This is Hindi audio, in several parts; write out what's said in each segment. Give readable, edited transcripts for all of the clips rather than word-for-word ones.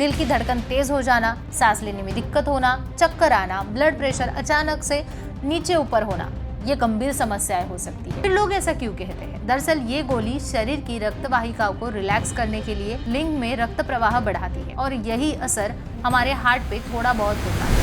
दिल की धड़कन तेज हो जाना, सांस लेने में दिक्कत होना, चक्कर आना, ब्लड प्रेशर अचानक से नीचे ऊपर होना, ये गंभीर समस्याएं हो सकती है। फिर लोग ऐसा क्यों कहते हैं? दरअसल ये गोली शरीर की रक्त वाहिकाओं को रिलैक्स करने के लिए लिंग में रक्त प्रवाह बढ़ाती है और यही असर हमारे हार्ट पे थोड़ा बहुत होता है।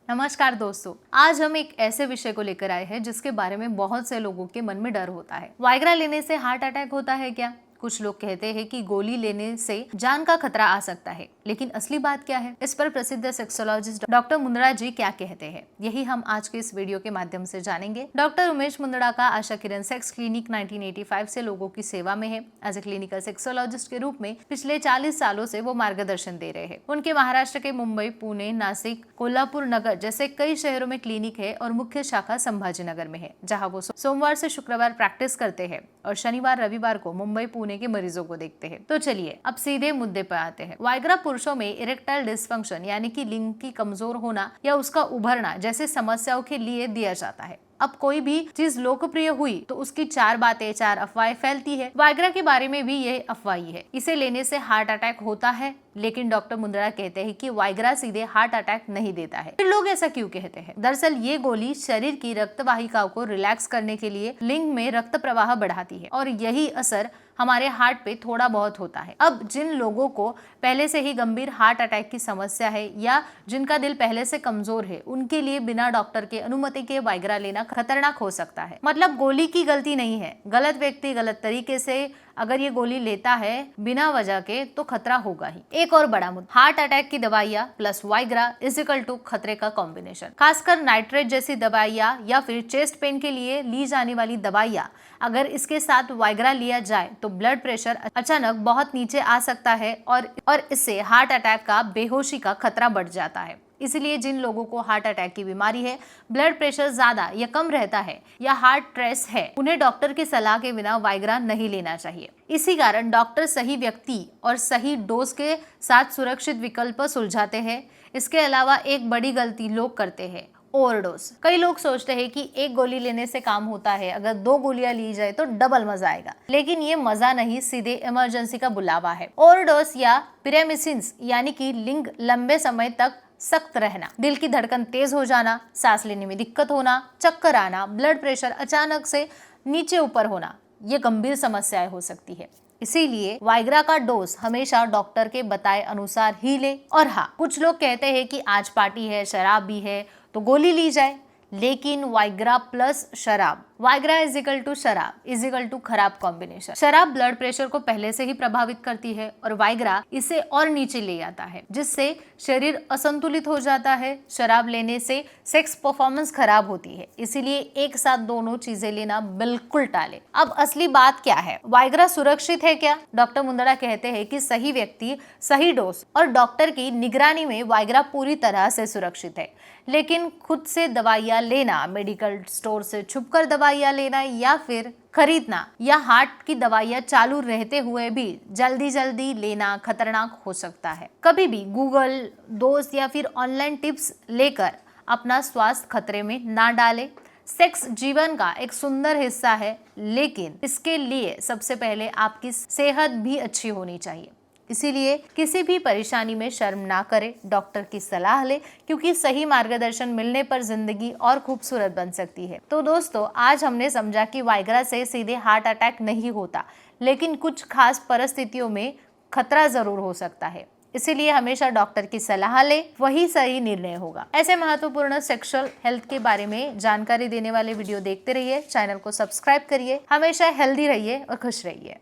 नमस्कार दोस्तों, आज हम एक ऐसे विषय को लेकर आए हैं जिसके बारे में बहुत से लोगों के मन में डर होता है। वाइग्रा लेने से हार्ट अटैक होता है क्या? कुछ लोग कहते हैं कि गोली लेने से जान का खतरा आ सकता है, लेकिन असली बात क्या है? इस पर प्रसिद्ध सेक्सोलॉजिस्ट डॉक्टर मुंदड़ा जी क्या कहते हैं, यही हम आज के इस वीडियो के माध्यम से जानेंगे। डॉक्टर उमेश मुंदड़ा का आशा किरण सेक्स क्लिनिक 1985 से लोगों की सेवा में है। एज ए क्लिनिकल सेक्सोलॉजिस्ट के रूप में पिछले 40 सालों से वो मार्गदर्शन दे रहे हैं। उनके महाराष्ट्र के मुंबई, पुणे, नासिक, कोल्हापुर नगर जैसे कई शहरों में क्लिनिक है और मुख्य शाखा संभाजीनगर में है, जहाँ वो सोमवार से शुक्रवार प्रैक्टिस करते हैं और शनिवार रविवार को मुंबई, पुणे के मरीजों को देखते हैं। तो चलिए अब सीधे मुद्दे पर आते हैं। वाइग्रा पुरुषों में इरेक्टाइल डिसफंक्शन यानी कि लिंग की कमजोर होना या उसका उभरना जैसी समस्याओं के लिए दिया जाता है। अब कोई भी चीज लोकप्रिय हुई तो उसकी 4 बातें, 4 अफवाहें फैलती है। वाइग्रा के बारे में भी यह अफवाह ही है। इसे लेने से हार्ट अटैक होता है, लेकिन डॉक्टर मुंदड़ा कहते हैं कि वाइग्रा सीधे हार्ट अटैक नहीं देता है। फिर लोग ऐसा क्यों कहते हैं? दरअसल ये गोली शरीर की रक्त वाहिकाओं को रिलैक्स करने के लिए लिंग में रक्त प्रवाह बढ़ाती है और यही असर हमारे हार्ट पे थोड़ा बहुत होता है। अब जिन लोगों को पहले से ही गंभीर हार्ट अटैक की समस्या है या जिनका दिल पहले से कमजोर है, उनके लिए बिना डॉक्टर के अनुमति के वाइग्रा लेना खतरनाक हो सकता है। मतलब गोली की गलती नहीं है, गलत व्यक्ति गलत तरीके से अगर ये गोली लेता है बिना वजह के तो खतरा होगा ही। एक और बड़ा मुद्दा, हार्ट अटैक की दवाइयाँ plus viagra is equal to खतरे का कॉम्बिनेशन। खासकर नाइट्रेट जैसी दवाइयाँ या फिर चेस्ट पेन के लिए ली जाने वाली दवाइयाँ, अगर इसके साथ वाइग्रा लिया जाए तो ब्लड प्रेशर अचानक बहुत नीचे आ सकता है और इससे हार्ट अटैक का, बेहोशी का खतरा बढ़ जाता है। इसलिए जिन लोगों को हार्ट अटैक की बीमारी है, ब्लड प्रेशर ज्यादा या कम रहता है या हार्ट स्ट्रेस है, उन्हें डॉक्टर की सलाह के बिना वाइग्रा नहीं लेना चाहिए। इसी कारण डॉक्टर सही व्यक्ति और सही डोज के साथ सुरक्षित विकल्प सुलझाते हैं। इसके अलावा एक बड़ी गलती लोग करते हैं, ओवरडोज। कई लोग सोचते हैं कि एक गोली लेने से काम होता है, अगर 2 गोलियां ली जाए तो डबल मजा आएगा, लेकिन ये मजा नहीं, सीधे इमरजेंसी का बुलावा है। ओवरडोज या पिरामिसिन्स यानी कि लिंग लंबे समय तक सख्त रहना, दिल की धड़कन तेज हो जाना, सांस लेने में दिक्कत होना, चक्कर आना, ब्लड प्रेशर अचानक से नीचे ऊपर होना, ये गंभीर समस्याएं हो सकती है। इसीलिए वाइग्रा का डोज हमेशा डॉक्टर के बताए अनुसार ही ले। और हाँ, कुछ लोग कहते हैं कि आज पार्टी है, शराब भी है तो गोली ली जाए, लेकिन वाइग्रा प्लस शराब, वाइग्रा इज इक्वल टू शराब इज इक्वल टू खराब कॉम्बिनेशन। शराब ब्लड प्रेशर को पहले से ही प्रभावित करती है और वाइग्रा इसे और नीचे ले आता है, जिससे शरीर असंतुलित हो जाता है। शराब लेने से सेक्स परफॉर्मेंस खराब होती है, इसीलिए एक साथ दोनों चीजें लेना बिल्कुल टाले। अब असली बात क्या है? वाइग्रा सुरक्षित है क्या? डॉक्टर मुंदड़ा कहते हैं कि सही व्यक्ति, सही डोज और डॉक्टर की निगरानी में वाइग्रा पूरी तरह से सुरक्षित है। लेकिन खुद से दवाइयाँ लेना, मेडिकल स्टोर से छुपकर दवाइयाँ लेना या फिर खरीदना या हार्ट की दवाइयाँ चालू रहते हुए भी जल्दी लेना खतरनाक हो सकता है। कभी भी गूगल, दोस्त या फिर ऑनलाइन टिप्स लेकर अपना स्वास्थ्य खतरे में ना डालें। सेक्स जीवन का एक सुंदर हिस्सा है, लेकिन इसके लिए सबसे पहले आपकी सेहत भी अच्छी होनी चाहिए। इसीलिए किसी भी परेशानी में शर्म ना करें, डॉक्टर की सलाह ले, क्योंकि सही मार्गदर्शन मिलने पर जिंदगी और खूबसूरत बन सकती है। तो दोस्तों, आज हमने समझा कि वाइग्रा से सीधे हार्ट अटैक नहीं होता, लेकिन कुछ खास परिस्थितियों में खतरा जरूर हो सकता है। इसीलिए हमेशा डॉक्टर की सलाह ले, वही सही निर्णय होगा। ऐसे महत्वपूर्ण सेक्सुअल हेल्थ के बारे में जानकारी देने वाले वीडियो देखते रहिए, चैनल को सब्सक्राइब करिए। हमेशा हेल्दी रहिए और खुश रहिए।